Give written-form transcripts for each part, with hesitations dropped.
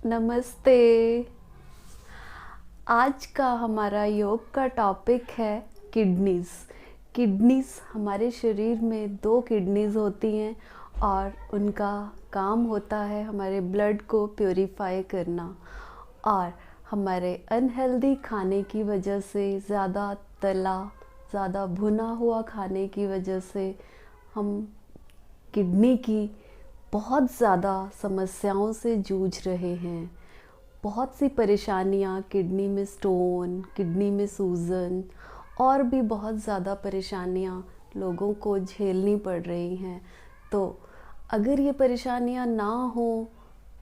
नमस्ते। आज का हमारा योग का टॉपिक है किडनीज़। किडनीज़ हमारे शरीर में 2 किडनीज़ होती हैं और उनका काम होता है हमारे ब्लड को प्योरीफाई करना। और हमारे अनहेल्दी खाने की वजह से, ज़्यादा तला, ज़्यादा भुना हुआ खाने की वजह से हम किडनी की बहुत ज़्यादा समस्याओं से जूझ रहे हैं। बहुत सी परेशानियाँ, किडनी में स्टोन, किडनी में सूजन और भी बहुत ज़्यादा परेशानियाँ लोगों को झेलनी पड़ रही हैं। तो अगर ये परेशानियाँ ना हो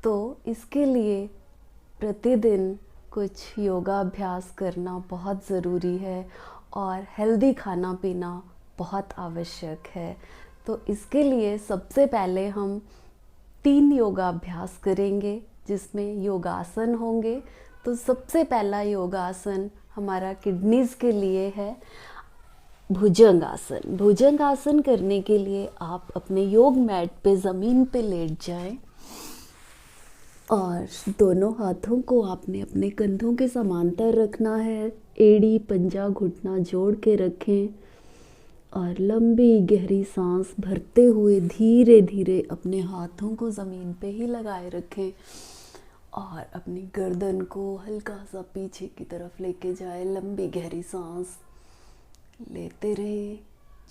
तो इसके लिए प्रतिदिन कुछ योगाभ्यास करना बहुत ज़रूरी है और हेल्दी खाना पीना बहुत आवश्यक है। तो इसके लिए सबसे पहले हम 3 योगाभ्यास करेंगे जिसमें योगासन होंगे। तो सबसे पहला योगासन हमारा किडनीज़ के लिए है भुजंगासन। भुजंगासन करने के लिए आप अपने योग मैट पे ज़मीन पे लेट जाएं और दोनों हाथों को आपने अपने कंधों के समांतर रखना है। एड़ी पंजा घुटना जोड़ के रखें और लंबी गहरी सांस भरते हुए धीरे धीरे अपने हाथों को ज़मीन पे ही लगाए रखें और अपनी गर्दन को हल्का सा पीछे की तरफ लेके जाए। लंबी गहरी सांस लेते रहें,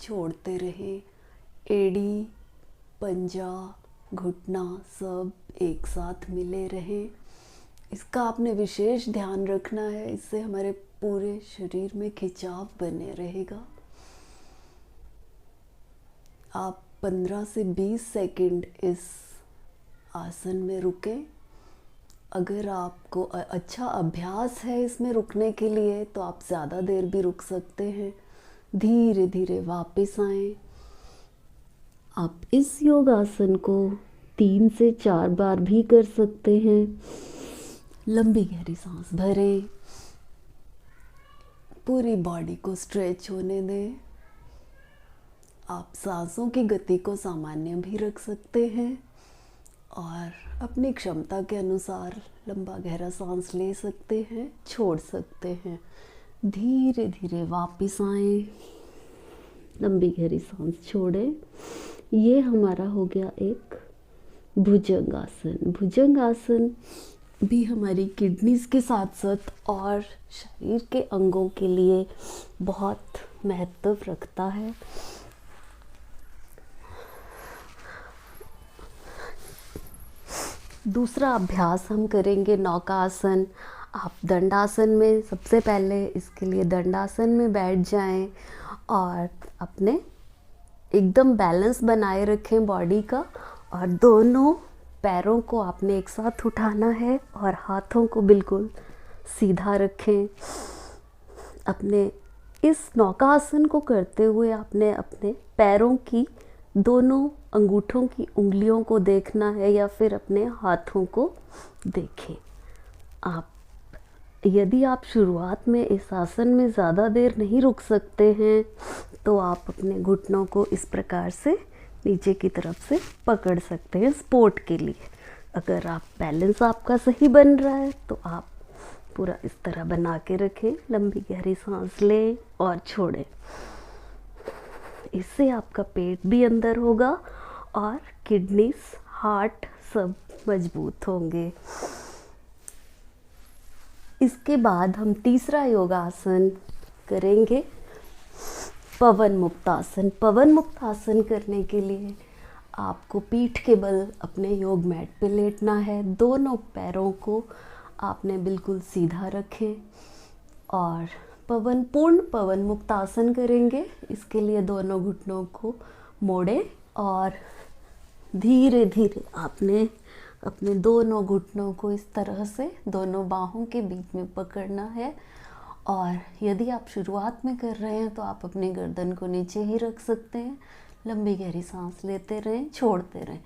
छोड़ते रहें। एड़ी पंजा घुटना सब एक साथ मिले रहें। इसका आपने विशेष ध्यान रखना है, इससे हमारे पूरे शरीर में खिंचाव बने रहेगा। आप 15 से 20 सेकंड इस आसन में रुकें। अगर आपको अच्छा अभ्यास है इसमें रुकने के लिए तो आप ज़्यादा देर भी रुक सकते हैं। धीरे धीरे वापस आएं। आप इस योगासन को 3 से 4 बार भी कर सकते हैं। लंबी गहरी सांस भरें, पूरी बॉडी को स्ट्रेच होने दें। आप सांसों की गति को सामान्य भी रख सकते हैं और अपनी क्षमता के अनुसार लंबा गहरा सांस ले सकते हैं, छोड़ सकते हैं। धीरे धीरे वापस आएं, लंबी गहरी सांस छोड़ें। ये हमारा हो गया एक भुजंगासन। भुजंगासन भी हमारी किडनीज़ के साथ साथ और शरीर के अंगों के लिए बहुत महत्व रखता है। दूसरा अभ्यास हम करेंगे नौकासन। आप दंडासन में सबसे पहले इसके लिए दंडासन में बैठ जाएं और अपने एकदम बैलेंस बनाए रखें बॉडी का और दोनों पैरों को आपने एक साथ उठाना है और हाथों को बिल्कुल सीधा रखें। अपने इस नौकासन को करते हुए आपने अपने पैरों की दोनों अंगूठों की उंगलियों को देखना है या फिर अपने हाथों को देखें। यदि आप शुरुआत में इस आसन में ज़्यादा देर नहीं रुक सकते हैं तो आप अपने घुटनों को इस प्रकार से नीचे की तरफ से पकड़ सकते हैं सपोर्ट के लिए। अगर आप बैलेंस आपका सही बन रहा है तो आप पूरा इस तरह बना के रखें। लंबी गहरी सांस लें और छोड़ें। इससे आपका पेट भी अंदर होगा और किडनीज, हार्ट सब मजबूत होंगे। इसके बाद हम तीसरा योगासन करेंगे पवन मुक्तासन। पवन मुक्तासन करने के लिए आपको पीठ के बल अपने योग मैट पे लेटना है। दोनों पैरों को आपने बिल्कुल सीधा रखें और पूर्ण पवन मुक्तासन करेंगे। इसके लिए दोनों घुटनों को मोड़ें और धीरे धीरे आपने अपने दोनों घुटनों को इस तरह से दोनों बाहों के बीच में पकड़ना है। और यदि आप शुरुआत में कर रहे हैं तो आप अपनी गर्दन को नीचे ही रख सकते हैं। लंबी गहरी सांस लेते रहें, छोड़ते रहें।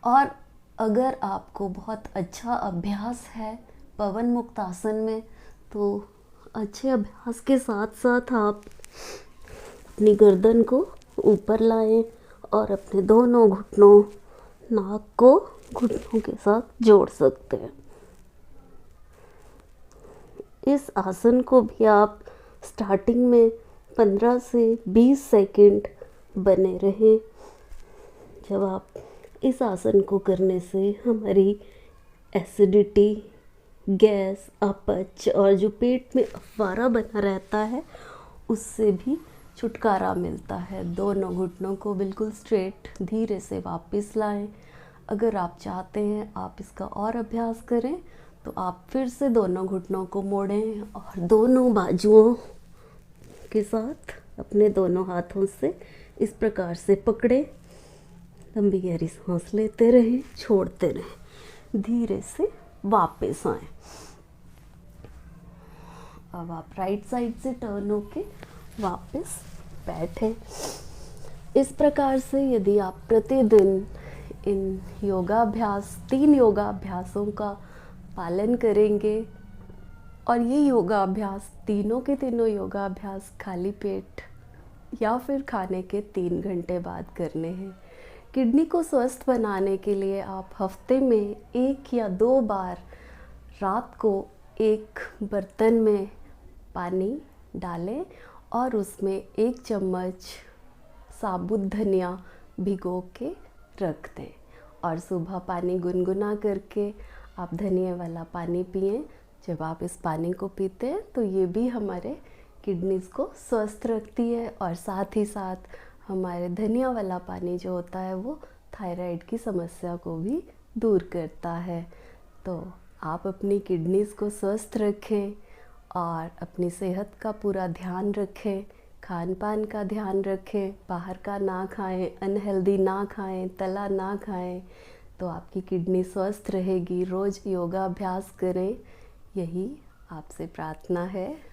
और अगर आपको बहुत अच्छा अभ्यास है पवन मुक्तासन में तो अच्छे अभ्यास के साथ साथ आप अपनी गर्दन को ऊपर लाएं और अपने दोनों घुटनों, नाक को घुटनों के साथ जोड़ सकते हैं। इस आसन को भी आप स्टार्टिंग में 15 से 20 सेकंड बने रहें। जब आप इस आसन को करने से हमारी एसिडिटी, गैस, अपच और जो पेट में अफवारा बना रहता है उससे भी छुटकारा मिलता है। दोनों घुटनों को बिल्कुल स्ट्रेट धीरे से वापस लाएं। अगर आप चाहते हैं आप इसका और अभ्यास करें तो आप फिर से दोनों घुटनों को मोड़ें और दोनों बाजुओं के साथ अपने दोनों हाथों से इस प्रकार से पकड़ें। लंबी गहरी सांस लेते रहें, छोड़ते रहें, धीरे से वापस आएं। अब आप राइट साइड से टर्न होके वापस बैठें। इस प्रकार से यदि आप प्रतिदिन इन योगाभ्यास 3 योगाभ्यासों का पालन करेंगे और ये योगाभ्यास तीनों के तीनों योगाभ्यास खाली पेट या फिर खाने के 3 घंटे बाद करने हैं। किडनी को स्वस्थ बनाने के लिए आप हफ्ते में 1 या 2 बार रात को एक बर्तन में पानी डालें और उसमें 1 चम्मच साबुत धनिया भिगो के रख दें और सुबह पानी गुनगुना करके आप धनिया वाला पानी पिएं। जब आप इस पानी को पीते हैं तो ये भी हमारे किडनीज़ को स्वस्थ रखती है और साथ ही साथ हमारे धनिया वाला पानी जो होता है वो थायराइड की समस्या को भी दूर करता है। तो आप अपनी किडनीज़ को स्वस्थ रखें और अपनी सेहत का पूरा ध्यान रखें, खान पान का ध्यान रखें, बाहर का ना खाएं, अनहेल्दी ना खाएं, तला ना खाएं, तो आपकी किडनी स्वस्थ रहेगी। रोज़ योगाभ्यास करें, यही आपसे प्रार्थना है।